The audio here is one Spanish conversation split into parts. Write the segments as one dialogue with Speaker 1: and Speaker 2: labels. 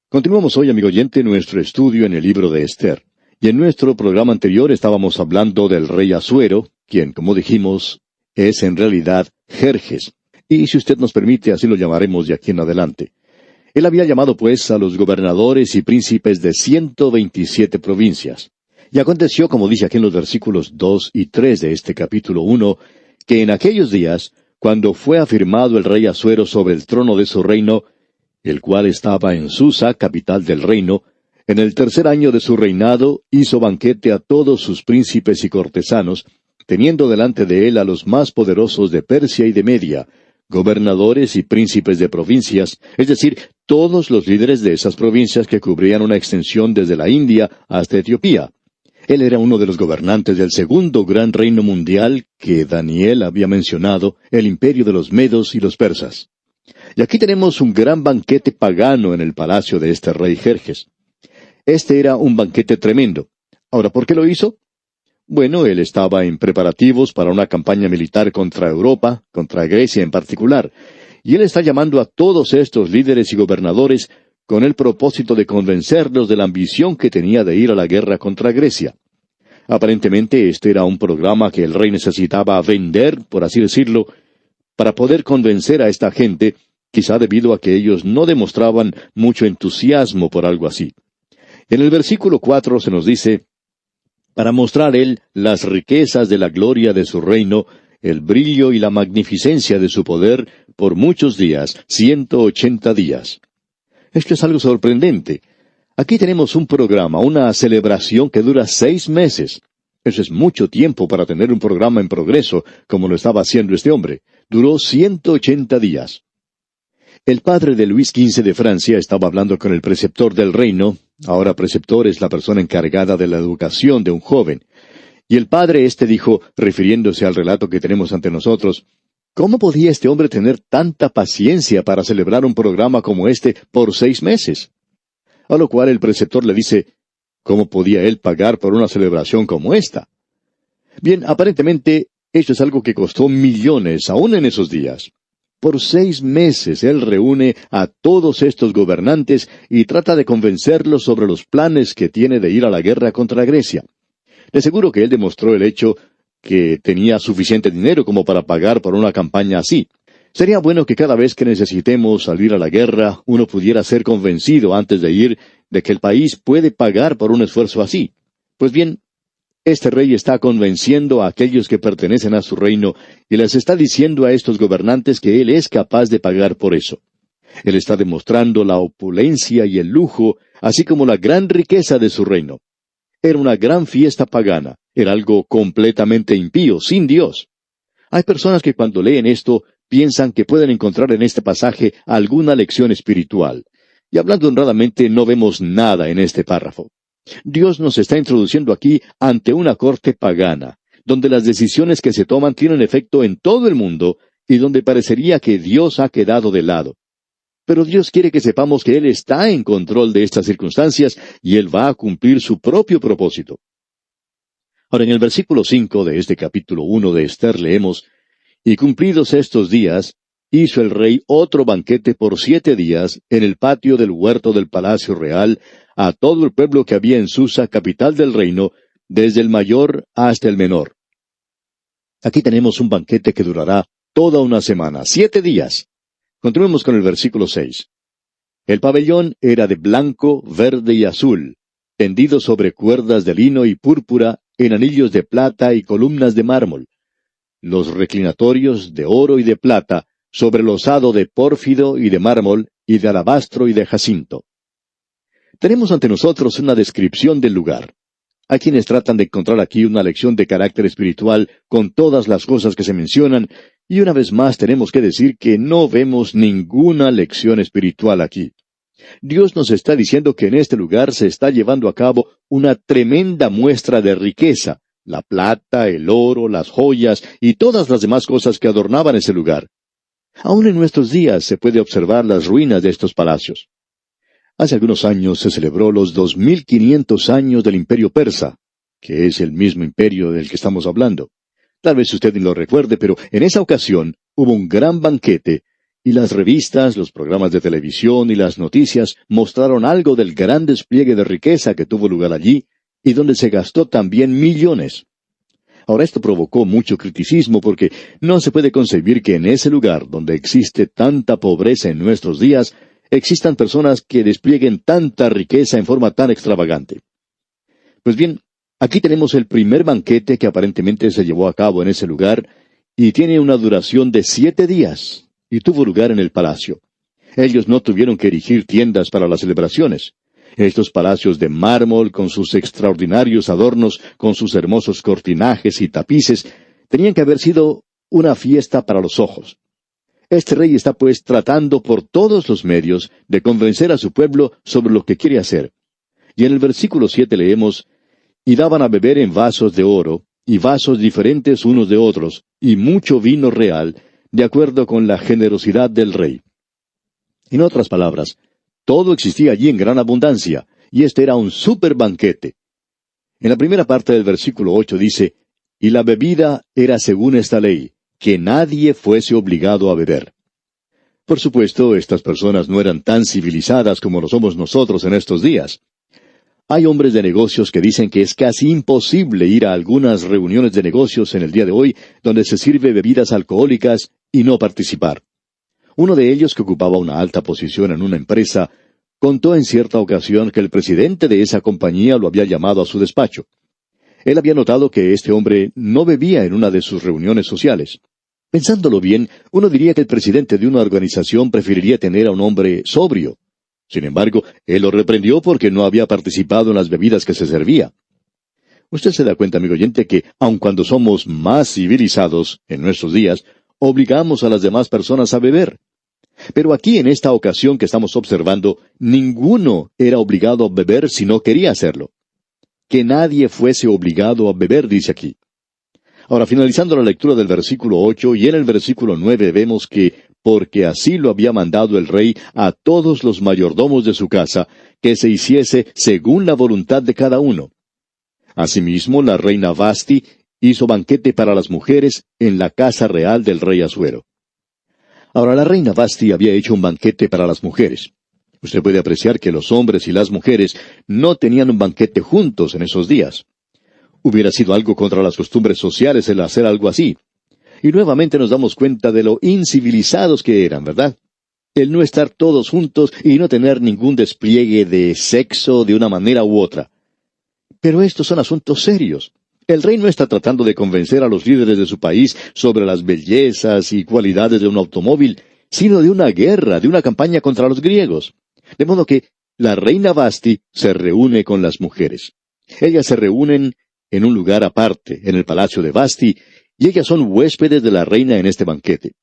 Speaker 1: Continuamos hoy, amigo oyente, nuestro estudio en el libro de Esther. Y en nuestro programa anterior estábamos hablando del rey Asuero, quien, como dijimos, es en realidad Jerjes. Y si usted nos permite, así lo llamaremos de aquí en adelante. Él había llamado, pues, a los gobernadores y príncipes de 127 provincias. Y aconteció, como dice aquí en los versículos 2 y 3 de este capítulo 1, que en aquellos días, cuando fue afirmado el rey Asuero sobre el trono de su reino, el cual estaba en Susa, capital del reino, en el tercer año de su reinado hizo banquete a todos sus príncipes y cortesanos, teniendo delante de él a los más poderosos de Persia y de Media, gobernadores y príncipes de provincias, es decir, todos los líderes de esas provincias que cubrían una extensión desde la India hasta Etiopía. Él era uno de los gobernantes del segundo gran reino mundial que Daniel había mencionado, el imperio de los medos y los persas. Y aquí tenemos un gran banquete pagano en el palacio de este rey Jerjes. Este era un banquete tremendo. Ahora, ¿por qué lo hizo? Bueno, él estaba en preparativos para una campaña militar contra Europa, contra Grecia en particular, y él está llamando a todos estos líderes y gobernadores con el propósito de convencerlos de la ambición que tenía de ir a la guerra contra Grecia. Aparentemente este era un programa que el rey necesitaba vender, por así decirlo, para poder convencer a esta gente, quizá debido a que ellos no demostraban mucho entusiasmo por algo así. En el versículo 4 se nos dice, para mostrar él las riquezas de la gloria de su reino, el brillo y la magnificencia de su poder, por muchos días, 180 días. Esto es algo sorprendente. Aquí tenemos un programa, una celebración que dura 6 meses. Eso es mucho tiempo para tener un programa en progreso, como lo estaba haciendo este hombre. Duró 180 días. El padre de Luis XV de Francia estaba hablando con el preceptor del reino. Ahora preceptor es la persona encargada de la educación de un joven. Y el padre dijo, refiriéndose al relato que tenemos ante nosotros, ¿cómo podía este hombre tener tanta paciencia para celebrar un programa como este por 6 meses? A lo cual el preceptor le dice, ¿cómo podía él pagar por una celebración como esta? Bien, aparentemente, esto es algo que costó millones, aún en esos días. Por 6 meses él reúne a todos estos gobernantes y trata de convencerlos sobre los planes que tiene de ir a la guerra contra Grecia. De seguro que él demostró el hecho que tenía suficiente dinero como para pagar por una campaña así. Sería bueno que cada vez que necesitemos salir a la guerra, uno pudiera ser convencido antes de ir de que el país puede pagar por un esfuerzo así. Pues bien, este rey está convenciendo a aquellos que pertenecen a su reino y les está diciendo a estos gobernantes que él es capaz de pagar por eso. Él está demostrando la opulencia y el lujo, así como la gran riqueza de su reino. Era una gran fiesta pagana, era algo completamente impío, sin Dios. Hay personas que cuando leen esto piensan que pueden encontrar en este pasaje alguna lección espiritual. Y hablando honradamente, no vemos nada en este párrafo. Dios nos está introduciendo aquí ante una corte pagana, donde las decisiones que se toman tienen efecto en todo el mundo y donde parecería que Dios ha quedado de lado. Pero Dios quiere que sepamos que Él está en control de estas circunstancias y Él va a cumplir su propio propósito. Ahora, en el versículo 5 de este capítulo 1 de Esther leemos, y cumplidos estos días, hizo el rey otro banquete por 7 días en el patio del huerto del palacio real a todo el pueblo que había en Susa, capital del reino, desde el mayor hasta el menor. Aquí tenemos un banquete que durará toda una semana, 7 días. Continuemos con el versículo 6. El pabellón era de blanco, verde y azul, tendido sobre cuerdas de lino y púrpura, en anillos de plata y columnas de mármol. Los reclinatorios de oro y de plata, sobre losado de pórfido y de mármol, y de alabastro y de jacinto. Tenemos ante nosotros una descripción del lugar. Hay quienes tratan de encontrar aquí una lección de carácter espiritual con todas las cosas que se mencionan, y una vez más tenemos que decir que no vemos ninguna lección espiritual aquí. Dios nos está diciendo que en este lugar se está llevando a cabo una tremenda muestra de riqueza, la plata, el oro, las joyas y todas las demás cosas que adornaban ese lugar. Aún en nuestros días se puede observar las ruinas de estos palacios. Hace algunos años se celebró los 2500 años del Imperio Persa, que es el mismo imperio del que estamos hablando. Tal vez usted ni lo recuerde, pero en esa ocasión hubo un gran banquete, Y las revistas, los programas de televisión y las noticias mostraron algo del gran despliegue de riqueza que tuvo lugar allí, y donde se gastó también millones. Ahora esto provocó mucho criticismo porque no se puede concebir que en ese lugar donde existe tanta pobreza en nuestros días, existan personas que desplieguen tanta riqueza en forma tan extravagante. Pues bien, aquí tenemos el primer banquete que aparentemente se llevó a cabo en ese lugar, y tiene una duración de 7 días, y tuvo lugar en el palacio. Ellos no tuvieron que erigir tiendas para las celebraciones. Estos palacios de mármol, con sus extraordinarios adornos, con sus hermosos cortinajes y tapices, tenían que haber sido una fiesta para los ojos. Este rey está pues tratando por todos los medios de convencer a su pueblo sobre lo que quiere hacer. Y en el versículo 7 leemos: «Y daban a beber en vasos de oro, y vasos diferentes unos de otros, y mucho vino real, de acuerdo con la generosidad del rey». En otras palabras, todo existía allí en gran abundancia, y este era un super banquete. En la primera parte del versículo 8 dice: «Y la bebida era según esta ley, que nadie fuese obligado a beber». Por supuesto, estas personas no eran tan civilizadas como lo somos nosotros en estos días. Hay hombres de negocios que dicen que es casi imposible ir a algunas reuniones de negocios en el día de hoy donde se sirve bebidas alcohólicas y no participar. Uno de ellos, que ocupaba una alta posición en una empresa, contó en cierta ocasión que el presidente de esa compañía lo había llamado a su despacho. Él había notado que este hombre no bebía en una de sus reuniones sociales. Pensándolo bien, uno diría que el presidente de una organización preferiría tener a un hombre sobrio. Sin embargo, él lo reprendió porque no había participado en las bebidas que se servía. Usted se da cuenta, amigo oyente, que aun cuando somos más civilizados en nuestros días, obligamos a las demás personas a beber. Pero aquí, en esta ocasión que estamos observando, ninguno era obligado a beber si no quería hacerlo. Que nadie fuese obligado a beber, dice aquí. Ahora, finalizando la lectura del versículo 8, y en el versículo 9 vemos que, porque así lo había mandado el rey a todos los mayordomos de su casa, que se hiciese según la voluntad de cada uno. Asimismo, la reina Vasti hizo banquete para las mujeres en la casa real del rey Asuero. Ahora, la reina Vasti había hecho un banquete para las mujeres. Usted puede apreciar que los hombres y las mujeres no tenían un banquete juntos en esos días. Hubiera sido algo contra las costumbres sociales el hacer algo así. Y nuevamente nos damos cuenta de lo incivilizados que eran, ¿verdad? El no estar todos juntos y no tener ningún despliegue de sexo de una manera u otra. Pero estos son asuntos serios. El rey no está tratando de convencer a los líderes de su país sobre las bellezas y cualidades de un automóvil, sino de una guerra, de una campaña contra los griegos. De modo que la reina Vasti se reúne con las mujeres. Ellas se reúnen en un lugar aparte, en el palacio de Vasti, y ellas son huéspedes de la reina en este banquete.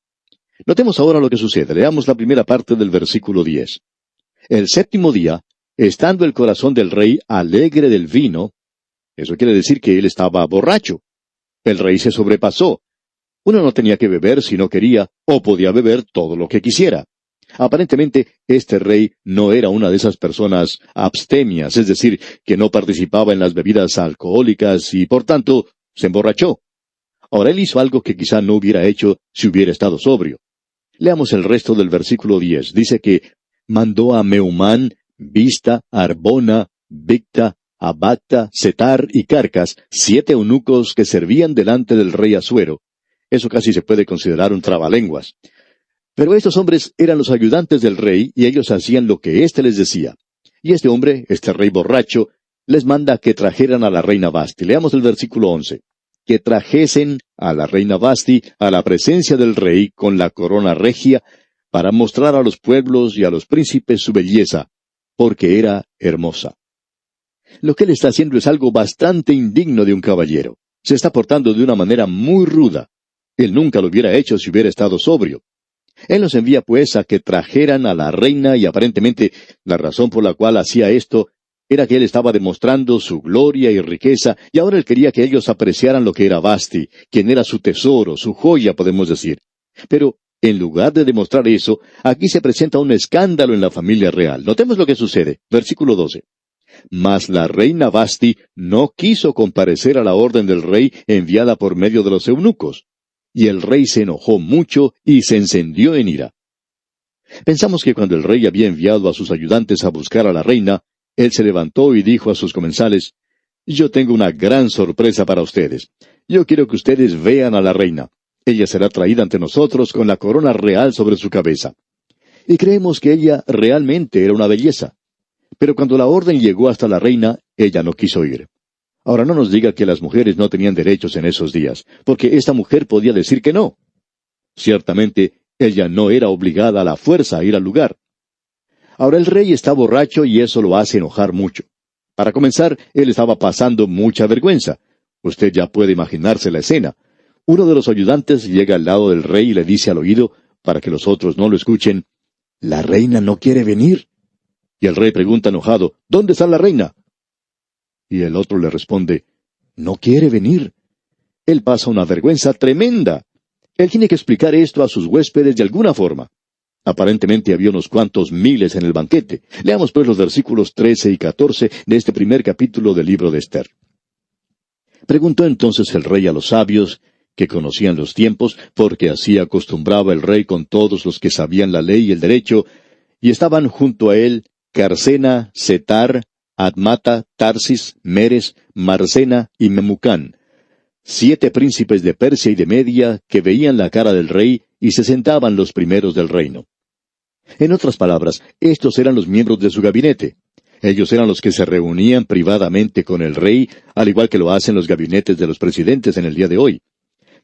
Speaker 1: Notemos ahora lo que sucede. Leamos la primera parte del versículo 10. El 7º día, estando el corazón del rey alegre del vino, eso quiere decir que él estaba borracho. El rey se sobrepasó. Uno no tenía que beber si no quería, o podía beber todo lo que quisiera. Aparentemente, este rey no era una de esas personas abstemias, es decir, que no participaba en las bebidas alcohólicas y, por tanto, se emborrachó. Ahora, él hizo algo que quizá no hubiera hecho si hubiera estado sobrio. Leamos el resto del versículo 10. Dice que mandó a Meumán, Bista, Arbona, Bicta, Abacta, Setar y Carcas, 7 eunucos que servían delante del rey Asuero. Eso casi se puede considerar un trabalenguas. Pero estos hombres eran los ayudantes del rey y ellos hacían lo que éste les decía. Y este hombre, este rey borracho, les manda que trajeran a la reina Vasti. Leamos el versículo 11. Que trajesen a la reina Vasti a la presencia del rey con la corona regia, para mostrar a los pueblos y a los príncipes su belleza, porque era hermosa. Lo que él está haciendo es algo bastante indigno de un caballero. Se está portando de una manera muy ruda. Él nunca lo hubiera hecho si hubiera estado sobrio. Él los envía pues a que trajeran a la reina, y aparentemente la razón por la cual hacía esto era que él estaba demostrando su gloria y riqueza, y ahora él quería que ellos apreciaran lo que era Vasti, quien era su tesoro, su joya, podemos decir. Pero, en lugar de demostrar eso, aquí se presenta un escándalo en la familia real. Notemos lo que sucede. Versículo 12. Mas la reina Vasti no quiso comparecer a la orden del rey enviada por medio de los eunucos. Y el rey se enojó mucho y se encendió en ira. Pensamos que cuando el rey había enviado a sus ayudantes a buscar a la reina, él se levantó y dijo a sus comensales: «Yo tengo una gran sorpresa para ustedes. Yo quiero que ustedes vean a la reina. Ella será traída ante nosotros con la corona real sobre su cabeza». Y creemos que ella realmente era una belleza. Pero cuando la orden llegó hasta la reina, ella no quiso ir. Ahora no nos diga que las mujeres no tenían derechos en esos días, porque esta mujer podía decir que no. Ciertamente, ella no era obligada a la fuerza a ir al lugar. Ahora el rey está borracho y eso lo hace enojar mucho. Para comenzar, él estaba pasando mucha vergüenza. Usted ya puede imaginarse la escena. Uno de los ayudantes llega al lado del rey y le dice al oído, para que los otros no lo escuchen: «La reina no quiere venir». Y el rey pregunta enojado: «¿Dónde está la reina?». Y el otro le responde: «No quiere venir». Él pasa una vergüenza tremenda. Él tiene que explicar esto a sus huéspedes de alguna forma. Aparentemente había unos cuantos miles en el banquete. Leamos pues los versículos 13 y 14 de este primer capítulo del libro de Ester. Preguntó entonces el rey a los sabios, que conocían los tiempos, porque así acostumbraba el rey con todos los que sabían la ley y el derecho, y estaban junto a él Carsena, Setar, Admata, Tarsis, Meres, Marsena y Memucán, 7 príncipes de Persia y de Media, que veían la cara del rey y se sentaban los primeros del reino. En otras palabras, estos eran los miembros de su gabinete. Ellos eran los que se reunían privadamente con el rey, al igual que lo hacen los gabinetes de los presidentes en el día de hoy.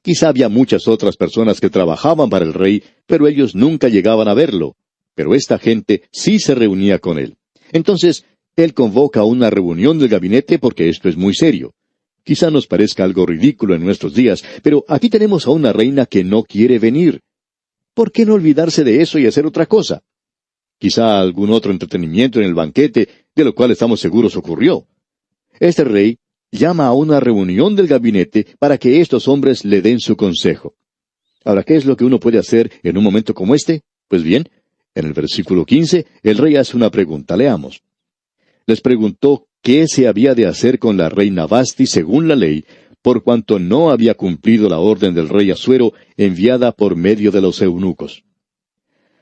Speaker 1: Quizá había muchas otras personas que trabajaban para el rey, pero ellos nunca llegaban a verlo. Pero esta gente sí se reunía con él. Entonces, él convoca una reunión del gabinete porque esto es muy serio. Quizá nos parezca algo ridículo en nuestros días, pero aquí tenemos a una reina que no quiere venir. ¿Por qué no olvidarse de eso y hacer otra cosa? Quizá algún otro entretenimiento en el banquete, de lo cual estamos seguros ocurrió. Este rey llama a una reunión del gabinete para que estos hombres le den su consejo. Ahora, ¿qué es lo que uno puede hacer en un momento como este? Pues bien, en el versículo 15, el rey hace una pregunta. Leamos. Les preguntó qué se había de hacer con la reina Vasti según la ley, por cuanto no había cumplido la orden del rey Asuero enviada por medio de los eunucos.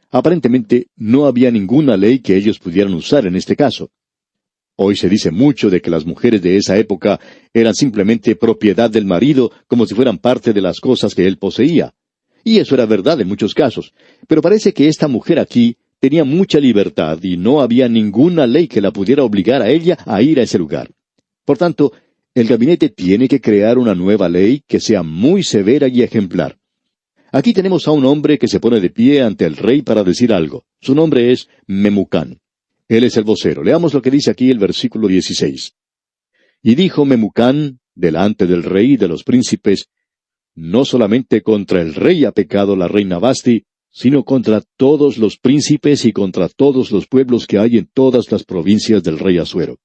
Speaker 1: Aparentemente no había ninguna ley que ellos pudieran usar en este caso. Hoy se dice mucho de que las mujeres de esa época eran simplemente propiedad del marido, como si fueran parte de las cosas que él poseía. Y eso era verdad en muchos casos. Pero parece que esta mujer aquí tenía mucha libertad y no había ninguna ley que la pudiera obligar a ella a ir a ese lugar. Por tanto, el gabinete tiene que crear una nueva ley que sea muy severa y ejemplar. Aquí tenemos a un hombre que se pone de pie ante el rey para decir algo. Su nombre es Memucán. Él es el vocero. Leamos lo que dice aquí el versículo 16. Y dijo Memucán, delante del rey y de los príncipes: no solamente contra el rey ha pecado la reina Vasti, sino contra todos los príncipes y contra todos los pueblos que hay en todas las provincias del rey Asuero.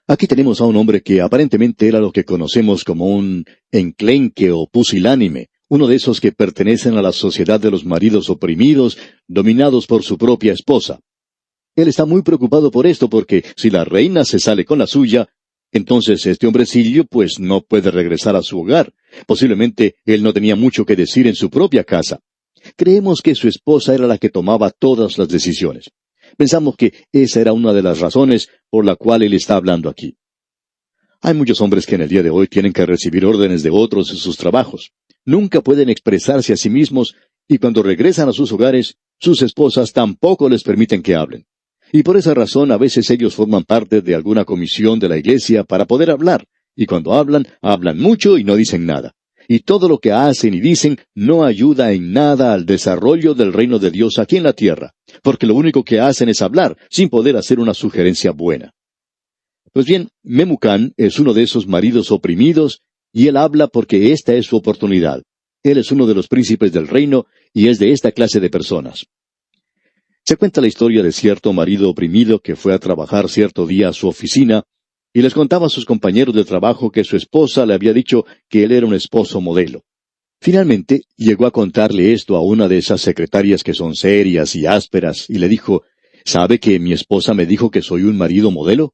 Speaker 1: Aquí tenemos a un hombre que aparentemente era lo que conocemos como un enclenque o pusilánime, uno de esos que pertenecen a la sociedad de los maridos oprimidos, dominados por su propia esposa. Él está muy preocupado por esto porque si la reina se sale con la suya, entonces este hombrecillo pues no puede regresar a su hogar. Posiblemente él no tenía mucho que decir en su propia casa. Creemos que su esposa era la que tomaba todas las decisiones. Pensamos que esa era una de las razones por la cual él está hablando aquí. Hay muchos hombres que en el día de hoy tienen que recibir órdenes de otros en sus trabajos. Nunca pueden expresarse a sí mismos y cuando regresan a sus hogares, sus esposas tampoco les permiten que hablen. Y por esa razón a veces ellos forman parte de alguna comisión de la iglesia para poder hablar, y cuando hablan, hablan mucho y no dicen nada. Y todo lo que hacen y dicen no ayuda en nada al desarrollo del reino de Dios aquí en la tierra, porque lo único que hacen es hablar, sin poder hacer una sugerencia buena. Pues bien, Memucán es uno de esos maridos oprimidos, y él habla porque esta es su oportunidad. Él es uno de los príncipes del reino, y es de esta clase de personas. Se cuenta la historia de cierto marido oprimido que fue a trabajar cierto día a su oficina, y les contaba a sus compañeros de trabajo que su esposa le había dicho que él era un esposo modelo. Finalmente, llegó a contarle esto a una de esas secretarias que son serias y ásperas, y le dijo: ¿sabe que mi esposa me dijo que soy un marido modelo?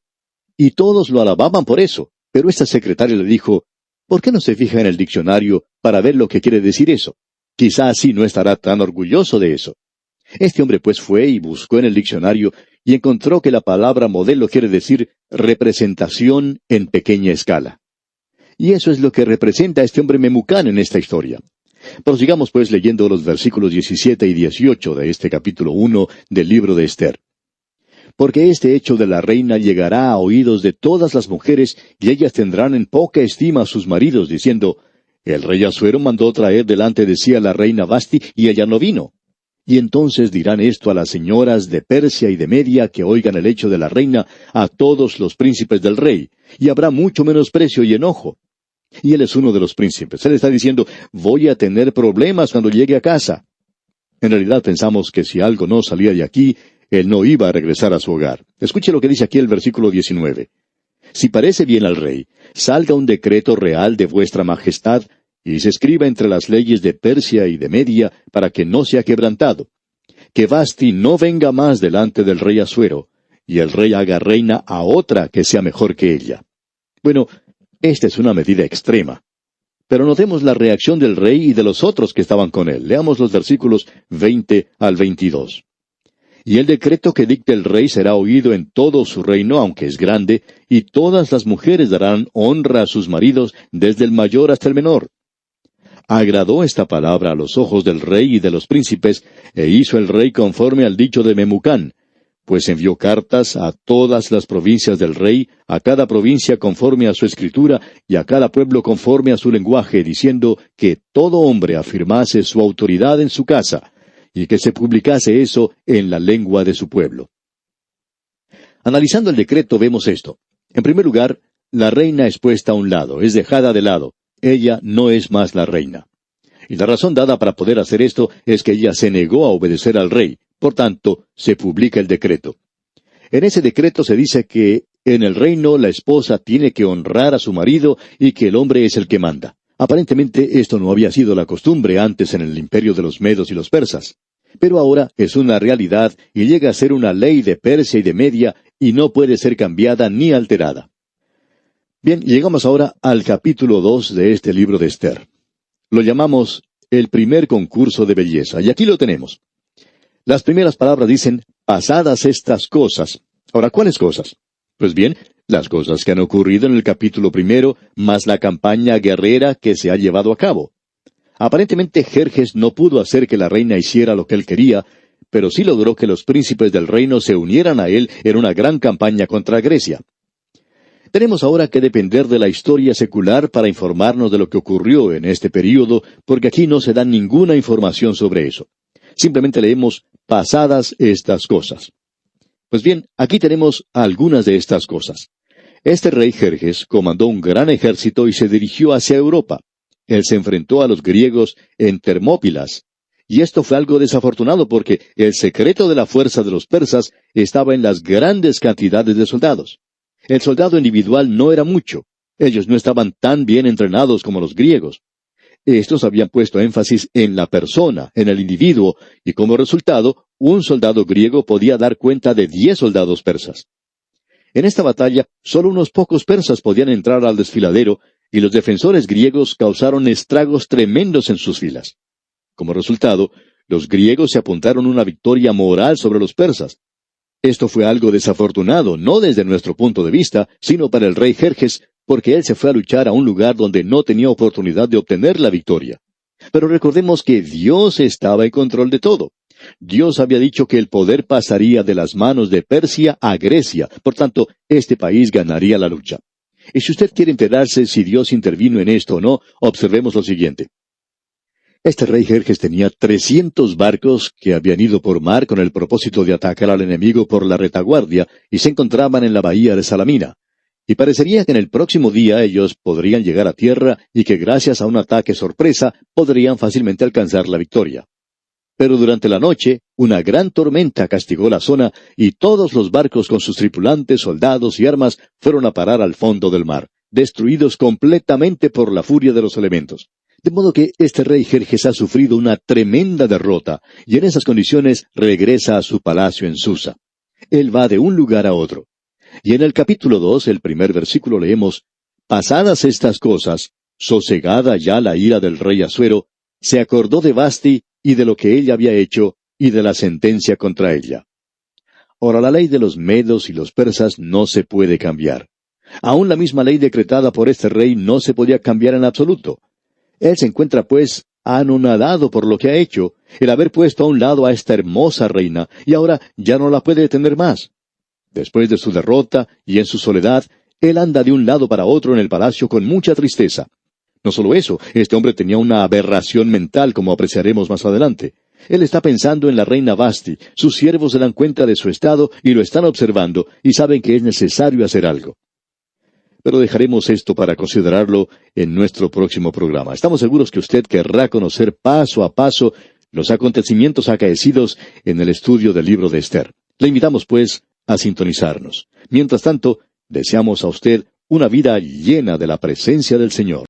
Speaker 1: Y todos lo alababan por eso, pero esta secretaria le dijo: ¿por qué no se fija en el diccionario para ver lo que quiere decir eso? Quizá así no estará tan orgulloso de eso. Este hombre pues fue y buscó en el diccionario y encontró que la palabra modelo quiere decir representación en pequeña escala. Y eso es lo que representa a este hombre Memucán en esta historia. Prosigamos pues leyendo los versículos 17 y 18 de este capítulo 1 del libro de Esther. Porque este hecho de la reina llegará a oídos de todas las mujeres, y ellas tendrán en poca estima a sus maridos, diciendo, el rey Asuero mandó traer delante de sí a la reina Vasti, y ella no vino. Y entonces dirán esto a las señoras de Persia y de Media que oigan el hecho de la reina, a todos los príncipes del rey, y habrá mucho menosprecio y enojo. Y él es uno de los príncipes. Él está diciendo, voy a tener problemas cuando llegue a casa. En realidad pensamos que si algo no salía de aquí, él no iba a regresar a su hogar. Escuche lo que dice aquí el versículo 19. Si parece bien al rey, salga un decreto real de vuestra majestad, y se escriba entre las leyes de Persia y de Media, para que no sea quebrantado. Que Vasti no venga más delante del rey Asuero, y el rey haga reina a otra que sea mejor que ella. Bueno, esta es una medida extrema. Pero notemos la reacción del rey y de los otros que estaban con él. Leamos los versículos 20 al 22. Y el decreto que dicte el rey será oído en todo su reino, aunque es grande, y todas las mujeres darán honra a sus maridos, desde el mayor hasta el menor. Agradó esta palabra a los ojos del rey y de los príncipes, e hizo el rey conforme al dicho de Memucán, pues envió cartas a todas las provincias del rey, a cada provincia conforme a su escritura, y a cada pueblo conforme a su lenguaje, diciendo que todo hombre afirmase su autoridad en su casa, y que se publicase eso en la lengua de su pueblo. Analizando el decreto vemos esto. En primer lugar, la reina es puesta a un lado, es dejada de lado. Ella no es más la reina. Y la razón dada para poder hacer esto es que ella se negó a obedecer al rey. Por tanto, se publica el decreto. En ese decreto se dice que en el reino la esposa tiene que honrar a su marido y que el hombre es el que manda. Aparentemente esto no había sido la costumbre antes en el imperio de los medos y los persas. Pero ahora es una realidad y llega a ser una ley de Persia y de Media y no puede ser cambiada ni alterada. Bien, llegamos ahora al capítulo 2 de este libro de Esther. Lo llamamos el primer concurso de belleza, y aquí lo tenemos. Las primeras palabras dicen, pasadas estas cosas. Ahora, ¿cuáles cosas? Pues bien, las cosas que han ocurrido en el capítulo 1, más la campaña guerrera que se ha llevado a cabo. Aparentemente Jerjes no pudo hacer que la reina hiciera lo que él quería, pero sí logró que los príncipes del reino se unieran a él en una gran campaña contra Grecia. Tenemos ahora que depender de la historia secular para informarnos de lo que ocurrió en este período, porque aquí no se da ninguna información sobre eso. Simplemente leemos, pasadas estas cosas. Pues bien, aquí tenemos algunas de estas cosas. Este rey Jerjes comandó un gran ejército y se dirigió hacia Europa. Él se enfrentó a los griegos en Termópilas. Y esto fue algo desafortunado porque el secreto de la fuerza de los persas estaba en las grandes cantidades de soldados. El soldado individual no era mucho. Ellos no estaban tan bien entrenados como los griegos. Estos habían puesto énfasis en la persona, en el individuo, y como resultado, un soldado griego podía dar cuenta de 10 soldados persas. En esta batalla, solo unos pocos persas podían entrar al desfiladero, y los defensores griegos causaron estragos tremendos en sus filas. Como resultado, los griegos se apuntaron una victoria moral sobre los persas. Esto fue algo desafortunado, no desde nuestro punto de vista, sino para el rey Jerjes, porque él se fue a luchar a un lugar donde no tenía oportunidad de obtener la victoria. Pero recordemos que Dios estaba en control de todo. Dios había dicho que el poder pasaría de las manos de Persia a Grecia, por tanto, este país ganaría la lucha. Y si usted quiere enterarse si Dios intervino en esto o no, observemos lo siguiente. Este rey Jerjes tenía 300 barcos que habían ido por mar con el propósito de atacar al enemigo por la retaguardia y se encontraban en la bahía de Salamina. Y parecería que en el próximo día ellos podrían llegar a tierra y que gracias a un ataque sorpresa podrían fácilmente alcanzar la victoria. Pero durante la noche, una gran tormenta castigó la zona y todos los barcos con sus tripulantes, soldados y armas fueron a parar al fondo del mar, destruidos completamente por la furia de los elementos. De modo que este rey Jerjes ha sufrido una tremenda derrota, y en esas condiciones regresa a su palacio en Susa. Él va de un lugar a otro. Y en el capítulo 2, el primer versículo leemos, pasadas estas cosas, sosegada ya la ira del rey Asuero, se acordó de Vasti y de lo que ella había hecho, y de la sentencia contra ella. Ahora, la ley de los medos y los persas no se puede cambiar. Aún la misma ley decretada por este rey no se podía cambiar en absoluto. Él se encuentra, pues, anonadado por lo que ha hecho, el haber puesto a un lado a esta hermosa reina, y ahora ya no la puede detener más. Después de su derrota y en su soledad, él anda de un lado para otro en el palacio con mucha tristeza. No solo eso, este hombre tenía una aberración mental, como apreciaremos más adelante. Él está pensando en la reina Vasti, sus siervos se dan cuenta de su estado y lo están observando, y saben que es necesario hacer algo. Pero dejaremos esto para considerarlo en nuestro próximo programa. Estamos seguros que usted querrá conocer paso a paso los acontecimientos acaecidos en el estudio del libro de Esther. Le invitamos, pues, a sintonizarnos. Mientras tanto, deseamos a usted una vida llena de la presencia del Señor.